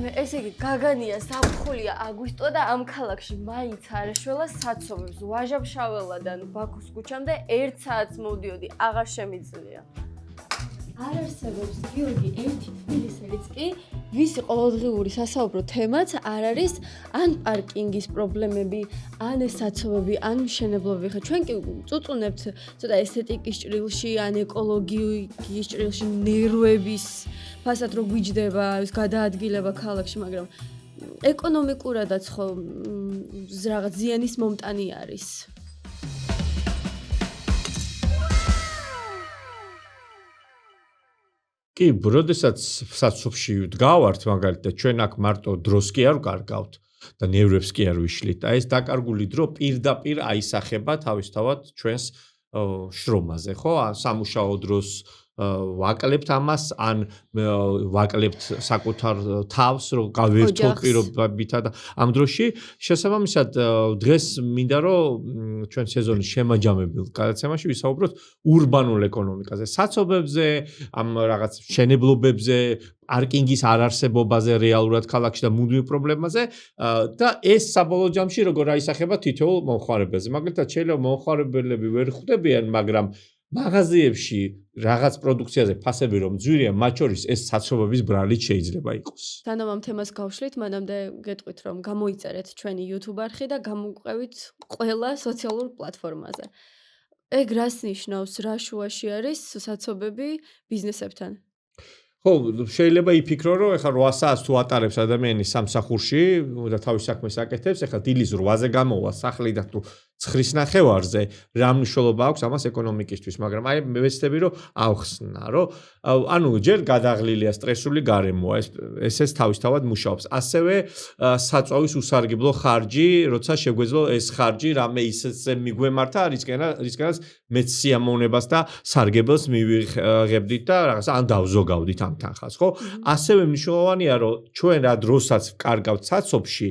ესე იგი გაგანია სამხულია აგვისტო და ამ ქალაქში მაინც არაშველა საცობებს ვაჟა-ფშაველადან ბაქოს ქუჩამდე 1 საათს მოვდიოდი, აღარ შემიძლია. არ არსებობს გიორგი ერთი თბილისელიც კი, ვისი ყოველდღიური სასაუბრო თემაც არ არის ან პარკინგის პრობლემები, ან საცობები, ან მშენებლობები. ხა ჩვენ კი წუწუნებთ ცოტა ესთეტიკის ჭრილში, ან ეკოლოგიის ჭრილში, ნერვების ფასად რო გვიჯდება ეს გადაადგილება ქალაქში, მაგრამ ეკონომიკურადაც ხო რაღაც ზიანის მომტანი არის. კი, როდესაც საცობში ვდგავართ, მაგალითად, ჩვენ აქ მარტო დროს კი არ ვკარგავთ და ნერვებს კი არ ვიშლით. და ეს დაკარგული დრო პირდაპირ აისახება თავისთავად ჩვენს შრომაზე, ხო? სამუშაო დროს ვაკლებთ ამას, ან ვაკლებთ საკუთარ თავს, რომ გავერთოთ პირობებითა და ამ დროში შესაბამისად დღეს მინდა რომ ჩვენ სეზონის შემაჯამებელ გადაცემაში ვისაუბროთ ურბანულ ეკონომიკაზე, საცობებზე, ამ რაღაც მშენებლობებზე, პარკინგის არარსებობაზე რეალურად ქალაქში და მუდმივ პრობლემაზე და ეს საბოლოო ჯამში როგორ აისახება თითოეულ მომხმარებელზე. მაგალითად, შეიძლება მომხმარებლები ვერ ხვდებიან, მაგრამ მაღაზიებში რაღაც პროდუქციაზე ფასები რომ ძვირია, მათ შორის ეს საცობების ბრალიც შეიძლება იყოს. სანამ ამ თემას გავშლით, მანამდე გეტყვით რომ გამოიწერეთ ჩვენი YouTube არხი და გამოვყევით ყველა სოციალურ პლატფორმაზე. ეგ რას ნიშნავს, რა შუაში არის საცობები ბიზნესებთან? ხო, შეიძლება იფიქრო, რომ ეხლა 8 საათს თუ ატარებს ადამიანი სამსახურში და თავის საქმეს აკეთებს, ეხლა დილის 8-ზე გამოვა სახლიდან თუ 9:30-ზე, რა მნიშვნელობა აქვს ამას ეკონომიკისთვის, მაგრამ აი მე ვეცდები, რომ ავხსნა, რომ ანუ ჯერ გადაღლილია სტრესული გარემოა, ესეც თავისთავად მუშაობს. ასევე საწვავის უსარგებლო ხარჯი, როცა შეგვეძლო ეს ხარჯი რამე ისე მიგვემართა, რისკენაც მეც სიამოვნებას და სარგებელს მივიღებდით და რაღაც ან დავზოგავდით ამ თანხას, ხო? ასევე მნიშვნელოვანია, რომ ჩვენ რა დროსაც ვკარგავთ საცობში,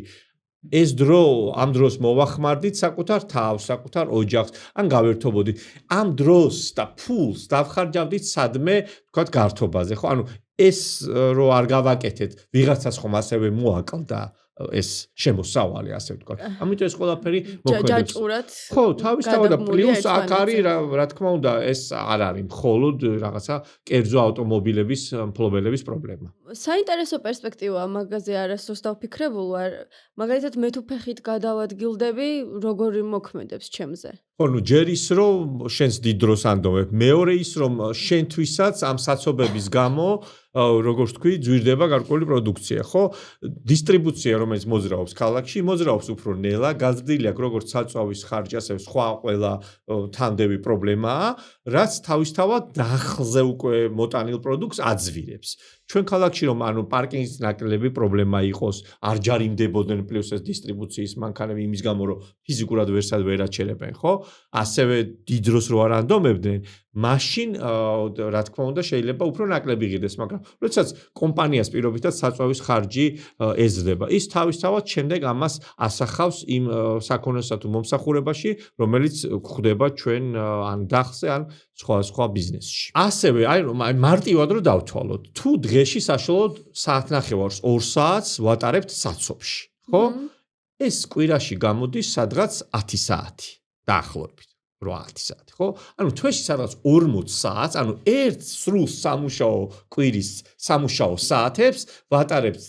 ეს დრო ამ დროს მოვახმარდით საკუთარ თავს, საკუთარ ოჯახს, ან გავერთობოდით. ამ დროს და ფულს დავხარჯავდით სადმე, თქვათ, გართობაზე, ხო? ანუ ეს რო არ გავაკეთეთ, ვიღაცას ხომ ასევე მოაკლდა ეს შემოსავალი, ასე ვთქვათ. ამიტომ ეს ყველაფერი მოქმედებს. ჯაჭურად. ხო, თავისთავად და პლუს აქ არის, რა თქმა უნდა, ეს არ არის მხოლოდ რაღაცა კერძო ავტომობილების მფლობელების პრობლემა. საინტერესო პერსპექტივაა მაგაზე არასდროს დავფიქრებულ ვარ. მაგალითად მე თუ ფეხით გადავადგილდები, როგორი მოქმედებს ჩემზე? ხო, ნუ ჯერ ის რომ შენს დიდ დროს ანდომებ, მეორე ის რომ შენთვისაც ამ საცობების გამო როგორც თქვი, ძვირდება გარკვეული პროდუქცია, ხო? დისტრიბუცია, რომელიც მოძრაობს ქალაქში, მოძრაობს უფრო ნელა, გაზრდილი აქვს როგორც საწვავის ხარჯი, ასევე სხვა ყველა თანდები პრობლემაა, რაც თავისთავად დახლზე უკვე მოტანილ პროდუქტს აძვირებს. ჩვენ ქალაქში რომ ანუ პარკინგის ნაკლები პრობლემა იყოს, არ ჯარიმდებოდნენ პლუს ეს დისტრიბუციის მანქანები იმის გამო რომ ფიზიკურად ვერსად ვერ აჩერებენ, ხო? ასევე დიდ დროს რო არ ანდომებდნენ, მაშინ რა თქმა უნდა შეიძლება უფრო ნაკლები ღირდეს, მაგრამ როდესაც კომპანიას პირობითად საწვავის ხარჯი ეზრდება, ის თავისთავად შემდეგ ამას ასახავს იმ საქონლსა თუ მომსახურებაში, რომელიც გვხვდება ჩვენ ან დახლზე, ან სხვა ბიზნესში. ასევე აი მარტივად რო დავთვალოთ, თუ დღეში საშუალოდ საათნახევარს 2 საათს ვატარებთ საცობში, ხო? ეს კვირაში გამოდის სადღაც 10 საათი დაახლოებით. 8 საათი, ხო? ანუ თვეში სადღაც 40 საათს, ანუ ერთ სრულ სამუშაო კვირის სამუშაო საათებს ვატარებთ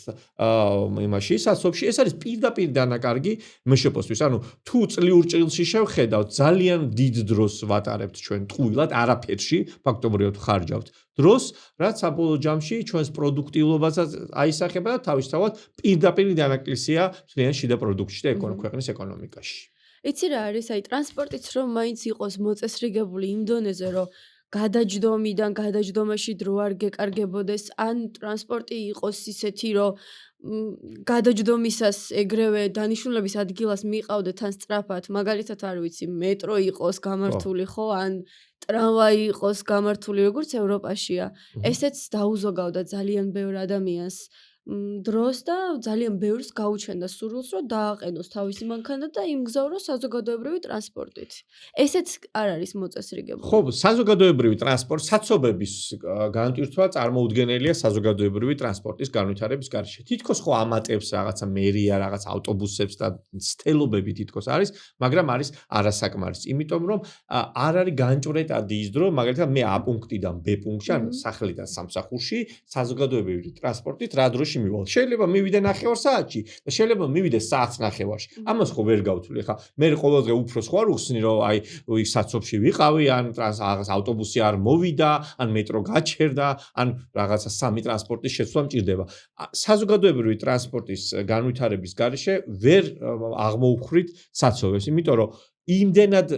იმაში საცობში. ეს არის პირდაპირ დანაკარგი მშპ-ისთვის. ანუ თუ წლიურ ჭრილში შევხედავთ, ძალიან დიდ დროს ვატარებთ ჩვენ ტყუილად არაფერში, ფაქტობრივად ხარჯავთ დროს, რაც საბოლოო ჯამში ჩვენს პროდუქტიულობასაც აისახება და თავისთავად პირდაპირ დანაკლისია მთლიან შიდა პროდუქტში და ქვეყნის ეკონომიკაში. იცი რა არის, აი ტრანსპორტიც რომ მაინც იყოს მოწესრიგებული იმ დონეზე, რომ გადაჯდომიდან გადაჯდომაში დრო არ გეკარგებოდეს, ან ტრანსპორტი იყოს ისეთი, რომ გადაჯდომისას ეგრევე დანიშნულების ადგილას მიყავდეთ თან სწრაფად, მაგალითად არ ვიცი, მეტრო იყოს გამართული, ხო, ან ტრამვაი იყოს გამართული, როგორც ევროპაშია. ესეც დაუზოგავდა ძალიან ბევრ ადამიანს. დროს და ძალიან ბევრს გაუჩენდა სურვილს, რომ დააყენოს თავისი მანქანა და იმგზავროს საზოგადოებრივი ტრანსპორტით. ესეც არ არის მოწესრიგებული. ხო, საზოგადოებრივი ტრანსპორტ საცობების განტვირთვა წარმოუდგენელია საზოგადოებრივი ტრანსპორტის განვითარების გარეშე. თითქოს ხო ამატებს რაღაცა მერია, რაღაც ავტობუსებს და სტელობები თითქოს არის, მაგრამ არის არასაკმარისი. იმიტომ რომ არ არის განჭვრეტადი ის დრო, მაგალითად მე A პუნქტიდან B პუნქტში, ან სახლიდან სამსახურში საზოგადოებრივი ტრანსპორტით რა დროში მივალ. შეიძლება მივიდე 9 საათში და შეიძლება მივიდე საათს 9-ვარში. ამას ხო ვერ გავთვლი. ხა მე ყოველდღე უფრო სხვა ვხსნი რომ აი საცობში ვიყავი, ან რაღაც ავტობუსი არ მოვიდა, ან მეტრო გაჩერდა, ან რაღაცა სამი ტრანსპორტის შეცვლა მჭირდება. საზოგადოებრივი ტრანსპორტის განვითარების გარეშე ვერ აღმოუხრით საცობებს, იმიტომ რომ იმდენად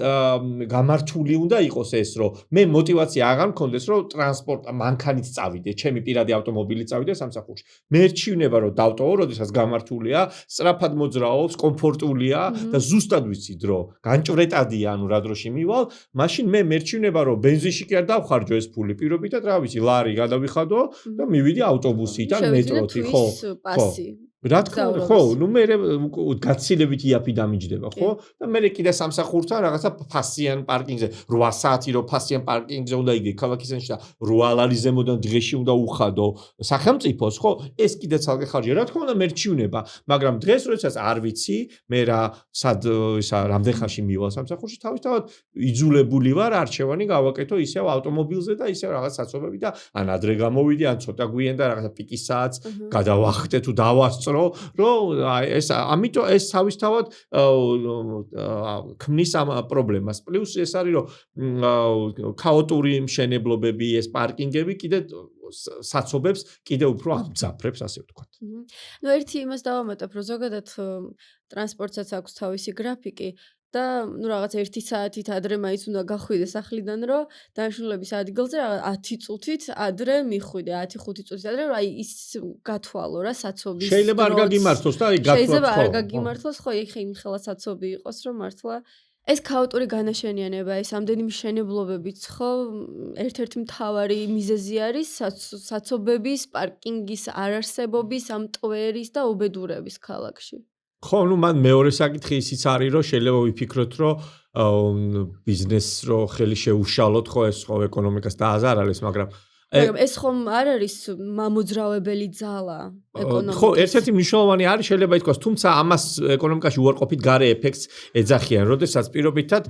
გამართული უნდა იყოს ეს, რომ მე мотиваცია აღარ მქონდეს, რომ ტრანსპორტ მანქანით წავიდე, ჩემი პირადი ავტომობილით წავიდე სამსახურში. მე რჩივნება, რომ დავტოვო, როდესაც გამართულია, სწრაფად მოძრაობს, კომფორტულია და ზუსტად ვიცი დრო, განჭვრეტადია, ანუ რა დროში მივალ, მაშინ მე მერჩივნება, რომ ბენზინში კი არ დავხარჯო ეს ფული, პირობითად რა ვიცი, ლარი გადავიხადო და მივიდი ავტობუსით ან მეტროთი, ხო? რა თქმა უნდა, ხო, ნუ მე გაცილებით იაფი დამიჯდება, ხო? და მე კიდე სამსახურთან რაღაცა ფასიან პარკინგზე 8 საათი რო ფასიან პარკინგზე უნდა იგე ქალაქის ცენტრში და 8 ლარი ზემოდან დღეში უნდა უხადო სახელმწიფოს, ხო? ეს კიდე ცალკე ხარჯია. რა თქმა უნდა, მე რჩიუნება, მაგრამ დღეს როდესაც არ ვიცი, მე რა სად ისა რამდენ ხანში მივალ სამსახურში, თავისთავად იძულებული ვარ არჩევანი გავაკეთო ისევ ავტომობილზე და ისევ რაღაც საცობები და ან ადრე გამოვიდი, ან ცოტა გვიან და რაღაცა პიკის საათს გადავახტე თუ დავასწრო რომ ეს ამიტომ ეს თავისთავად ქმნის ამ პრობლემას. პლუს ეს არის რომ ქაოტური მშენებლობები, ეს პარკინგები კიდე საცობებს კიდე უფრო ამძაფრებს, ასე ვთქვათ. ნუ ერთი იმას დავამატებ, რომ ზოგადად ტრანსპორტსაც აქვს თავისი გრაფიკი და ნუ რაღაც 1 საათით ადრე მაინც უნდა გახვიდე სახლიდან, რომ დანიშნულების ადგილზე რაღაც 10 წუთით ადრე მიხვიდე, 10-5 წუთით ადრე, რომ აი ის გათვალო რა საცობის. შეიძლება არ გაგიმართლოს და აი გათვალო. შეიძლება არ გაგიმართლოს, ხო, ეხა იმ ხელა საცობი იყოს, რომ მართლა ეს ქაოტური განაშენიანება, ეს ამდენი მშენებლობებიც, ხო, ერთ-ერთი მთავარი მიზეზი არის საცობების, პარკინგის არარსებობის, ამ ტვერის და უბედურების ქალაქში. ხო, ნუ მან მეორე საკითხი ისიც არის, რომ შეიძლება ვიფიქროთ, რომ ბიზნესს რო ხელი შეუშალოთ, ხო, ეს ხო ეკონომიკას დააზარალებს, მაგრამ ეს ხომ არ არის მამოძრავებელი ძალა ეკონომიკაში. ხო, ერთ-ერთი მნიშვნელოვანი არის, შეიძლება ითქვას, თუმცა ამას ეკონომიკაში უარყოფით გარე ეფექტს ეძახიან, როდესაც პირობითად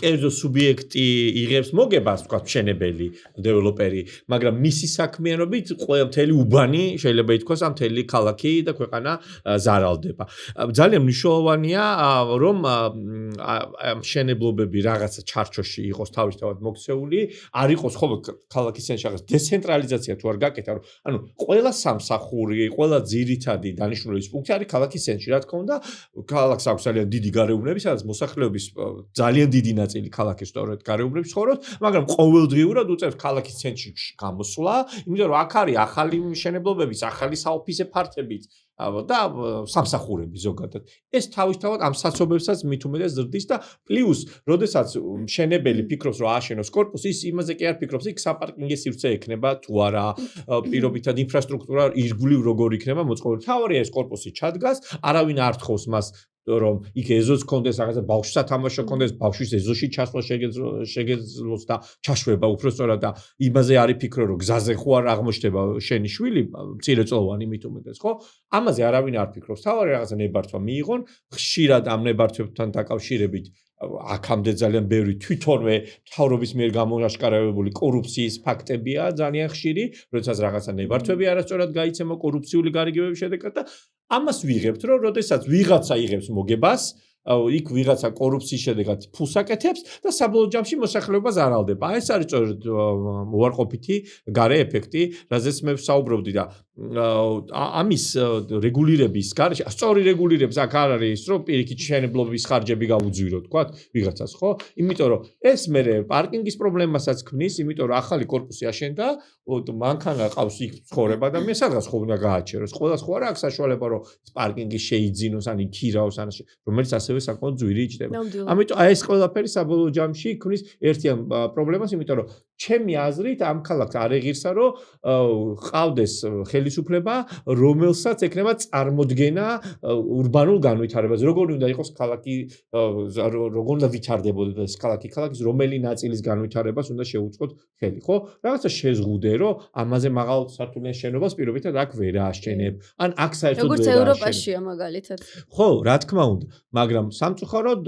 კერძო სუბიექტი იღებს მოგებას, თქვა მშენებელი, დეველოპერი, მაგრამ მისი საქმიანობით მთელი უბანი შეიძლება ითქვას, ამ მთელი ქალაქი და ქვეყანა ზარალდება. ძალიან მნიშვნელოვანია, რომ მშენებლობები რაღაცა ჩარჩოში იყოს თავისთავად მოქცეული, არ იყოს ხო ქალაქის ცენტრში დეცენტრალიზაცია თუ არ გაკეთა, რომ ანუ ყველა სამსახური, ყველა ძირითადი დანიშნულების პუნქტი არის ქალაქის ცენტრში, რა თქმა უნდა, ქალაქს აქვს ძალიან დიდი გარეუბნები, სადაც მოსახლეობის ძალიან დიდი ნაწილი ქალაქის სწორედ გარეუბნებში ცხოვრობს, მაგრამ ყოველდღიურად უწევს ქალაქის ცენტრში გამოსვლა, იმიტომ რომ აქ არის ახალი მშენებლობების, ახალი საოფისე ფართებით და სამსახურები ზოგადად. ეს თავისთავად ამ საცობებსაც მით უმეტეს ზრდის და პლუს, როდესაც მშენებელი ფიქრობს, რომ ააშენოს კორპუსი, ის იმაზე კი არ ფიქრობს, იქ საპარკინგო სივრცე ექნება თუ არა, პირობითად ინფრასტრუქტურა ირგვლივ როგორ იქნება მოწყობილი. თავარია ეს კორპუსი ჩადგას, არავინ არ თხოვს მას რომ იქ ეზოც კონდეს, რაღაცა ბავშვს სათამაშო კონდეს, ბავშვის ეზოში ჩასვლა შეგეძლოს და ჩაშვება უბრალოდ და იმაზე არის ფიქრო, რომ გზაზე ხო არ აღმოჩნდება შენი შვილი, მცირეწლოვანი მით უმეტეს, ხო? ამაზე არავინ არ ფიქრობს. თავარი რაღაცა ნებართვა მიიღონ, ხშირად ამ ნებართვებთან დაკავშირებით აქამდე ძალიან ბევრი თვითონვე მთავრობის მიერ გამოაშკარავებული კორუფციის ფაქტებია ძალიან ხშირი, როდესაც რაღაცა ნებართვები არასწორად გაიცემა კორუფციული გარიგებების შედეგად და ამას ვიღებთ, რომ როდესაც ვიღაცა იღებს მოგებას, იქ ვიღაცა კორუფციის შედეგად ფულს აკეთებს და საბოლოო ჯამში მოსახლეობა ზარალდება. ეს არის სწორედ უარყოფითი გარე ეფექტი, რაზეც მე ვსაუბრობდი და ამის რეგულირების გარეშე, სწორი რეგულირების აქ არ არის, რომ პირიქით შენებლობის ხარჯები გაუძვირო, თქვა, ვიღაცას, ხო? იმიტომ რომ ეს მე პარკინგის პრობლემასაც ქმნის, იმიტომ რომ ახალი კორპუსი აშენდა, მანქანა ყავს იქ ცხოვრება და მე სადღაც ხო უნდა გააჩეროს. ყველას ხო არა აქვს საშუალება, რომ პარკინგი შეიძინოს, ან იქირაოს, ან რომელიც ასევე საკმაოდ ძვირი იჭდება. ამიტომ ეს ყველაფერი საბოლოო ჯამში ქმნის ერთიან პრობლემას, იმიტომ რომ ჩემი აზრით ამ ქალაქს არ ეღირსა რომ ყავდეს ხელისუფლება რომელსაც ექნება წარმოდგენა ურბანულ განვითარებას როგორ უნდა იყოს ქალაქი როგორ უნდა ვითარდებოდეს ქალაქის რომელი ნაწილის განვითარებას უნდა შეუწყოთ ხელი ხო რაღაცა შეზღუდე რომ ამაზე მაღალ სართულიან შენობას პირობითად აქ ვერ ააშენებ ან აქ საერთოდ ვერ როგორც ევროპაშია მაგალითად ხო რა თქმა უნდა მაგრამ სამწუხაროდ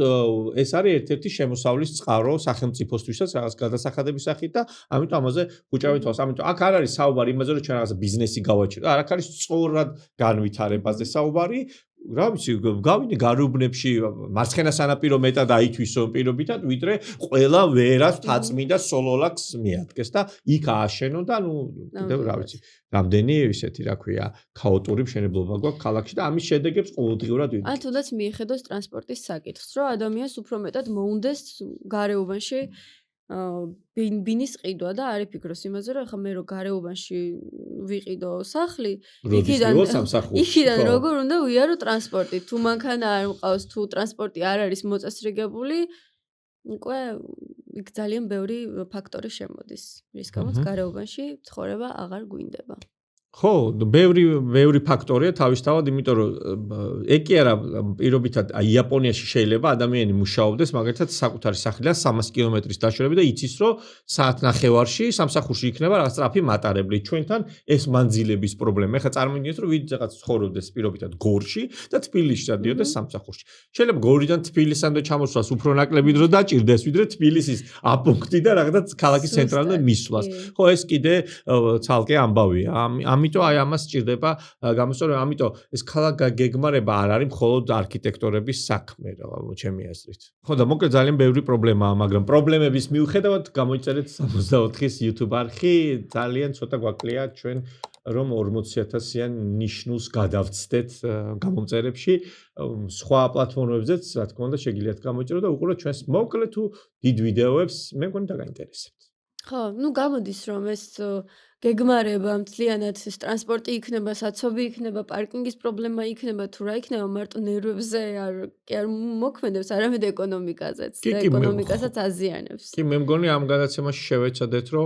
ეს არის ერთ-ერთი შემოსავლის წყარო სახელმწიფოსთვისაც რაღაც გადასახადების სახით და ამიტომ ამაზე უჭავით თავს ამიტომ აქ არ არის საუბარი იმაზე რომ ჩვენ რაღაცა ბიზნესი გავაჩერდეთ არ აქ არის სწორად განვითარებაზე საუბარი რა ვიცი გავიდე გარუბნებში მარცხენა სანაპირო მეტად აითვისო პირობითად ვიდრე ყველა ვერას თაწმინდა სოლოლაკს მიადგეს და იქ ააშენო და ნუ კიდევ რა ვიცი რამდენი ისეთი რა ქვია ქაოტური მშენებლობა გვაქვს ქალაქში და ამის შედეგებს ყოველდღიურად ვინმე ან თუნდაც მიეხედოს ტრანსპორტის საკითხს რომ ადამიანს უფრო მეტად მოუნდეს გარეუბანში ბინის ყიდვა და არ იფიქროს იმაზე რომ ახლა მე რო გარეუბანში ვიყიდო სახლი იქიდან როგორ უნდა ვიარო ტრანსპორტი თუ მანქანა არ მყავს თუ ტრანსპორტი არ არის მოწესრიგებული უკვე იქ ძალიან ბევრი ფაქტორი შემოდის რის გამოც გარეუბანში ცხოვრება აღარ გვინდება ხო, ბევრი ფაქტორია თავისთავად, იმიტომ რომ ეგ კი არა პირობითად იაპონიაში შეიძლება ადამიანი მუშაობდეს, მაგალითად საკუთარი სახლიდან 300 კილომეტრის დაშორებით და იცის, რომ საათნახევარში სამსახურში იქნება რაღაც ტრაფი მატარებლი. ჩვენთან ეს მანძილების პრობლემა. ეხლა წარმოვიდგინეთ, რომ ვიღაც ცხოვრობდეს პირობითად გორში და თბილისში დადიოდეს სამსახურში. შეიძლება გორიდან თბილისამდე ჩამოსვლას უფრო ნაკლები დრო დაჭირდეს, ვიდრე თბილისის აპუნქტი და რაღაც ქალაქის ცენტრალამდე მისვლას. ხო, ეს კიდე ცალკე ამბავია. ამიტომ აი ამას სჭირდება გამოსწორება, ამიტომ ეს ქალაქ გეგმარება არ არის მხოლოდ არქიტექტორების საქმე, ჩემი აზრით. ხო და მოკლედ ძალიან ბევრი პრობლემაა, მაგრამ პრობლემების მიუხედავად გამოიწერეთ 64-ის YouTube არხი, ძალიან ცოტა გვაკლია ჩვენ რომ 40,000-იან ნიშნულს გადავცდეთ გამომწერებში, სხვა პლატფორმებზეც, რა თქმა უნდა, შეგიძლიათ გამოიწეროთ და უყუროთ ჩვენს მოკლე თუ დიდ ვიდეოებს, მე მგონი დაგაინტერესებთ. ხო, ნუ გამოდის რომ ეს გეგმარება მთლიანად ეს ტრანსპორტი იქნება, საცობი იქნება, პარკინგის პრობლემა იქნება, თუ რა იქნება, მარტო ნერვებზე არ მოქმედებს, არამედ ეკონომიკაზეც და ეკონომიკასაც აზიანებს. კი, მე მგონი ამ გადაცემაში შევეცადეთ, რომ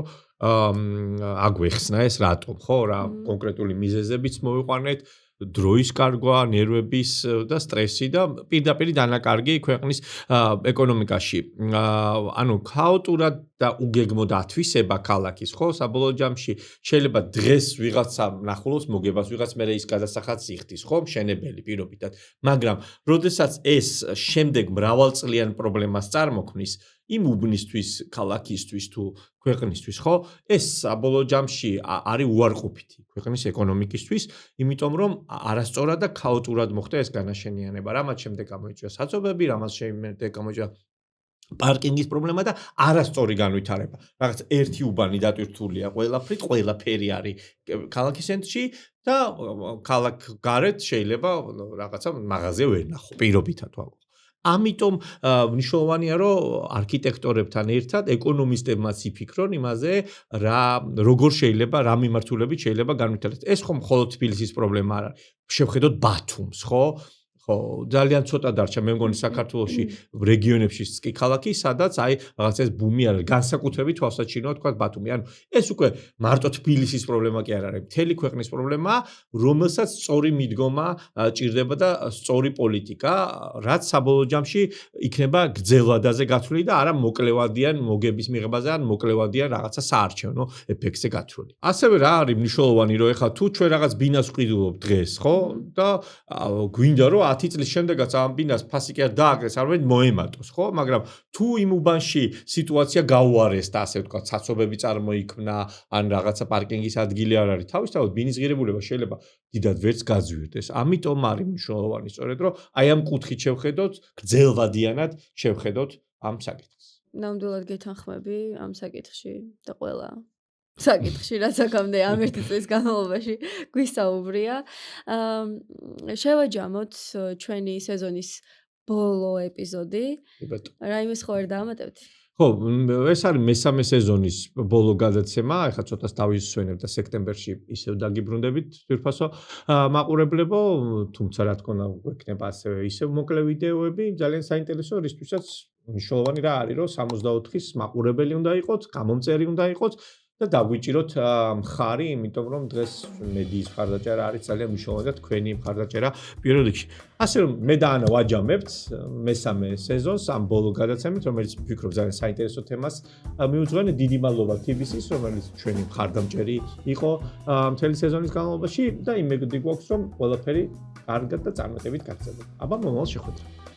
აგვეხსნა ეს რატომ, ხო, რა კონკრეტული მიზეზებიც მოვიყვანეთ. დროის კარგვა, ნერვების და სტრესი და პირდაპირ დანაკარგი ქვეყნის ეკონომიკაში. ანუ ქაოტურად და უგეგმოდ ათვისება ქალაქის, ხო, საბოლოო ჯამში შეიძლება დღეს ვიღაცა ნახულობს მოგებას, ვიღაც მერე ის გადასახადს იხდის, ხო, მშენებელი პირობითად. მაგრამ როდესაც ეს შემდეგ მრავალწლიან პრობლემას წარმოქმნის, იმ უბნისთვის, ქალაქისთვის თუ ქვეყნისთვის, ხო? ეს საბოლოო ჯამში არის უარყოფითი ქვეყნის ეკონომიკისთვის, იმიტომ რომ არასწორად და ქაოტურად მოხდა ეს განაშენიანება. რამაც შემდეგ გამოიწვია საცობები, რამაც შემდეგ გამოიწვია პარკინგის პრობლემა და არასწორი განვითარება. რაღაც ერთი უბანი დატვირთულია ყველაფრით, ყველაფერი არის ქალაქის ცენტრში და ქალაქ გარეთ შეიძლება რაღაცა მაღაზია ვერ ნახო, პირობითად ვაგო. ამიტომ მნიშვნელოვანია რომ არქიტექტორებთან ერთად ეკონომისტებმაც იფიქრონ იმაზე როგორ შეიძლება რა მიმართულებით შეიძლება განვითარდეს. ეს ხომ მხოლოდ თბილისის პრობლემა არ არის. შევხედოთ ბათუმს, ხო? ხო, ძალიან ცოტა დარჩა მე მგონი საქართველოში რეგიონებშიც კი ქალაქი, სადაც აი რაღაც ეს ბუმი არის, განსაკუთრებით თვალსაჩინოა თქვა ბათუმი. ანუ ეს უკვე მარტო თბილისის პრობლემა კი არ არის, მთელი ქვეყნის პრობლემაა, რომელსაც სწორი მიდგომა ჭირდება და სწორი პოლიტიკა, რაც საბოლოო ჯამში იქნება გრძელვადაზე გათვლილი და არა მოკლევადიან მოგების მიღებაზე ან მოკლევადიან რაღაცა საარჩევნო ეფექტზე გათვლილი. ასევე რა არის მნიშვნელოვანი, რომ ეხლა თუ ჩვენ რაღაც ბინას ვყიდულობ დღეს, ხო? და გვინდა რომ 10 წლის შემდეგაც ამ ბინას ფასი კი არ დააკრეს, არამედ მოემატოს, ხო? მაგრამ თუ იმ უბანში სიტუაცია გაუარეს და ასე ვთქვათ, საცობები წარმოიქმნა, ან რაღაცა პარკინგის ადგილი არ არის, თავისთავად ბინის ღირებულება შეიძლება დიდად ვერც გაძვირდეს. ამიტომ არის მნიშვნელოვანი სწორედ, რომ აი ამ კუთხით შევხედოთ, გრძელვადიანად შევხედოთ ამ საკითხს. ნამდვილად გეთანხმები ამ საკითხში და ყველა საკითხში, რაც აქამდე ამ ერთი წლის განმავლობაში გვისაუბრია. შევაჯამოთ ჩვენი სეზონის ბოლო ეპიზოდი. რაიმეს ხო არ დაამატებთ? ხო, ეს არის მესამე სეზონის ბოლო გადაცემა, ეხლა ცოტას დავისვენებ და სექტემბერში ისევ დაგიბრუნდებით ძვირფასო მაყურებლებო, თუმცა რა თქმა უნდა გვექნება ასევე ისევ მოკლე ვიდეოები, ძალიან საინტერესო, რისთვისაც მნიშვნელოვანი რა არის, რომ 64-ის მაყურებელი უნდა იყოთ, გამომწერი უნდა იყოთ და დაგვიჭიროთ მხარი, იმიტომ რომ დღეს მედიის მხარდაჭერა არის ძალიან მნიშვნელოვანი და თქვენი მხარდაჭერა პირველ რიგში. ასე რომ მე და ანა ვაჯამებთ მესამე სეზონს ამ ბოლო გადაცემით, რომელიც ვფიქრობ ძალიან საინტერესო თემას მიუძღვენე. დიდი მადლობა TBC-ს, რომელიც ჩვენი მხარდამჭერი იყო მთელი სეზონის განმავლობაში და იმედი გვაქვს, რომ ყველაფერი კარგად და წარმატებით გაგრძელდება. აბა მომავალ შეხვედრამდე.